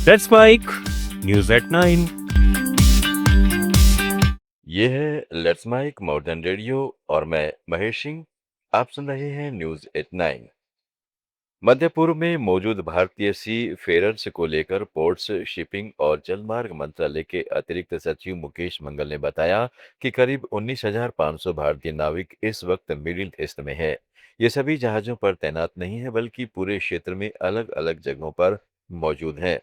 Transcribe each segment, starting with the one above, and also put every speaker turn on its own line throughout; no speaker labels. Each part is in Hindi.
That's Mike. News at 9.
ये है लेट्स माइक मॉडर्न रेडियो और मैं महेश सिंह। आप सुन रहे हैं न्यूज एट 9। मध्य पूर्व में मौजूद भारतीय सी फेरर्स को लेकर पोर्ट्स शिपिंग और जलमार्ग मंत्रालय के अतिरिक्त सचिव मुकेश मंगल ने बताया कि करीब 19,500 भारतीय नाविक इस वक्त मिडिल ईस्ट में है। ये सभी जहाजों पर तैनात नहीं है बल्कि पूरे क्षेत्र में अलग अलग जगहों पर मौजूद हैं।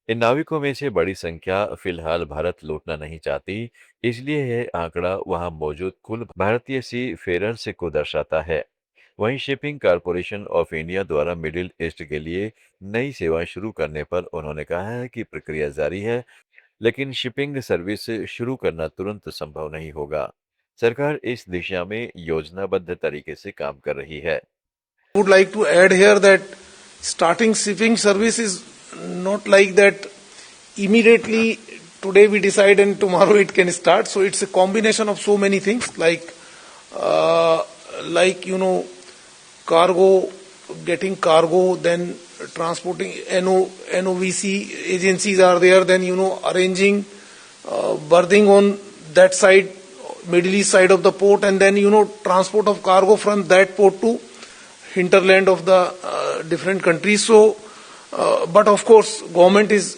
इन नाविकों में से बड़ी संख्या फिलहाल भारत लौटना नहीं चाहती, इसलिए यह आंकड़ा वहां मौजूद कुल भारतीय सी फेरर्स को दर्शाता है। वहीं शिपिंग कॉरपोरेशन ऑफ इंडिया द्वारा मिडिल ईस्ट के लिए नई सेवाएं शुरू करने पर उन्होंने कहा है कि प्रक्रिया जारी है, लेकिन शिपिंग सर्विस शुरू करना तुरंत संभव नहीं होगा। सरकार इस दिशा में योजनाबद्ध तरीके से काम कर रही है।
Would like to add here that starting shipping service is not like that immediately today we decide and tomorrow it can start. So it's a combination of so many things uh, cargo, getting cargo, then transporting NOVC agencies are there, then arranging berthing on that side, Middle East side of the port, and then transport of cargo from that port to hinterland of the different countries. So, but of course, government is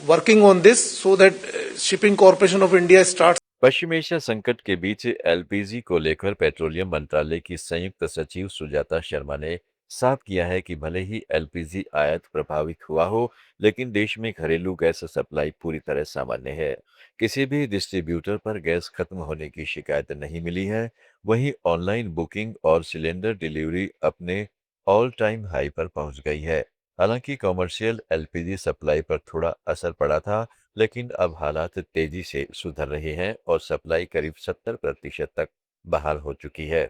working on this so that Shipping Corporation of India starts.
Paschim Asia संकट के बीच एलपीजी को लेकर पेट्रोलियम मंत्रालय की संयुक्त सचिव सुजाता शर्मा ने साफ किया है कि भले ही एलपीजी आयात प्रभावित हुआ हो, लेकिन देश में घरेलू गैस सप्लाई पूरी तरह सामान्य है। किसी भी डिस्ट्रीब्यूटर पर गैस खत्म होने की शिकायत नहीं मिली है। वहीं ऑनलाइन बुकिंग और सिलेंडर डिलीवरी अपने ऑल टाइम हाई पर पहुंच गई है। हालांकि कमर्शियल एलपीजी सप्लाई पर थोड़ा असर पड़ा था, लेकिन अब हालात तेजी से सुधर रहे हैं और सप्लाई करीब 70% तक बहाल हो चुकी है।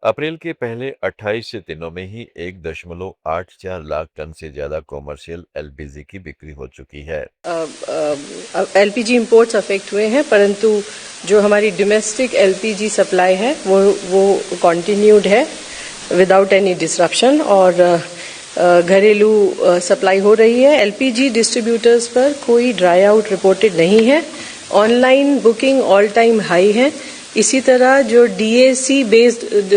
अप्रैल के पहले 28 दिनों में ही 1.84 लाख टन से ज्यादा कॉमर्शियल एलपीजी की बिक्री हो चुकी है।
एलपीजी इंपोर्ट्स अफेक्ट हुए हैं, परंतु जो हमारी डोमेस्टिक एलपीजी सप्लाई है वो कंटिन्यूड है विदाउट एनी डिसरप्शन, और घरेलू सप्लाई हो रही है। एलपीजी डिस्ट्रीब्यूटर्स पर कोई ड्राई आउट रिपोर्टेड नहीं है। Online booking all time high है। इसी तरह जो DAC based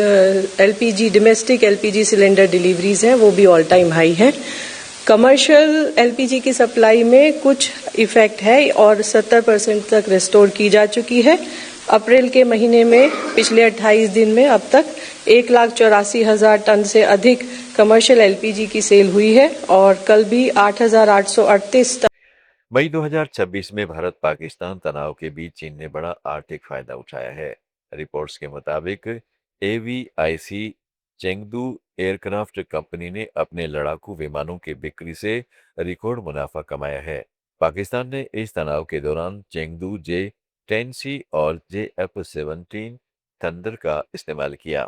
LPG domestic LPG cylinder deliveries हैं वो भी ऑल टाइम हाई है। कमर्शियल एलपीजी की सप्लाई में कुछ इफेक्ट है और 70% तक रिस्टोर की जा चुकी है। अप्रैल के महीने में पिछले 28 दिन में अब तक 1,84,000 टन से अधिक कमर्शियल एलपीजी की सेल हुई है और कल भी 8,838 टन।
मई 2026 में भारत पाकिस्तान तनाव के बीच चीन ने बड़ा आर्थिक फायदा उठाया है। रिपोर्ट्स के मुताबिक एवीआईसी चेंगदू एयरक्राफ्ट कंपनी ने अपने लड़ाकू विमानों की बिक्री से रिकॉर्ड मुनाफा कमाया है। पाकिस्तान ने इस तनाव के दौरान चेंगदू J-10C और JF-17 थंडर का इस्तेमाल किया।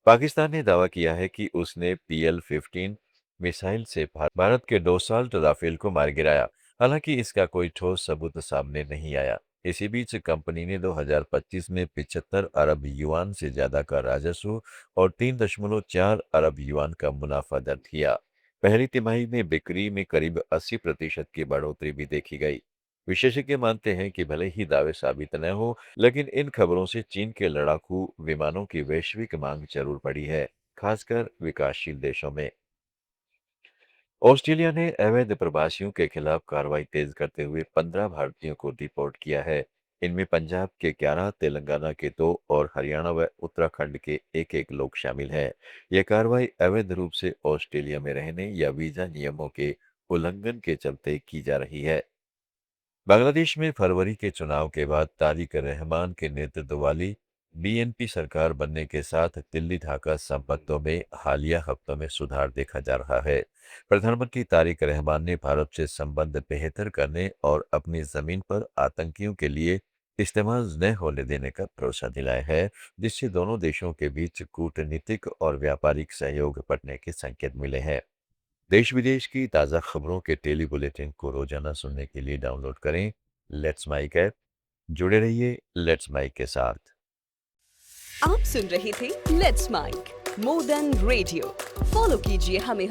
पाकिस्तान ने दावा किया है कि उसने PL-15 मिसाइल से भारत के डोसाल्ट राफेल को मार गिराया। हालांकि इसका कोई ठोस सबूत सामने नहीं आया। इसी बीच कंपनी ने 2025 में 75 अरब युआन से ज्यादा का राजस्व और 3.4 अरब युआन का मुनाफा दर्ज किया। पहली तिमाही में बिक्री में करीब 80% की बढ़ोतरी भी देखी गई। विशेषज्ञ मानते हैं कि भले ही दावे साबित न हो, लेकिन इन खबरों से चीन के लड़ाकू विमानों की वैश्विक मांग जरूर बढ़ी है, खासकर विकासशील देशों में। ऑस्ट्रेलिया ने अवैध प्रवासियों के खिलाफ कार्रवाई तेज करते हुए 15 भारतीयों को डिपोर्ट किया है। इनमें पंजाब के 11, तेलंगाना के 2 और हरियाणा व उत्तराखंड के एक लोग शामिल हैं। यह कार्रवाई अवैध रूप से ऑस्ट्रेलिया में रहने या वीजा नियमों के उल्लंघन के चलते की जा रही है। बांग्लादेश में फरवरी के चुनाव के बाद तारिक रहमान के नेतृत्व वाली बीएनपी सरकार बनने के साथ दिल्ली ढाका संबंधों में हालिया हफ्तों में सुधार देखा जा रहा है। प्रधानमंत्री तारिक रहमान ने भारत से संबंध बेहतर करने और अपनी जमीन पर आतंकियों के लिए इस्तेमाल न होने देने का भरोसा दिलाया है, जिससे दोनों देशों के बीच कूटनीतिक और व्यापारिक सहयोग बढ़ने के संकेत मिले हैं। देश विदेश की ताज़ा खबरों के टेली बुलेटिन को रोजाना सुनने के लिए डाउनलोड करें लेट्स माइक ऐप। जुड़े रहिए लेट्स माइक के साथ।
आप सुन रहे थे let's mic more than radio. Follow कीजिए हमें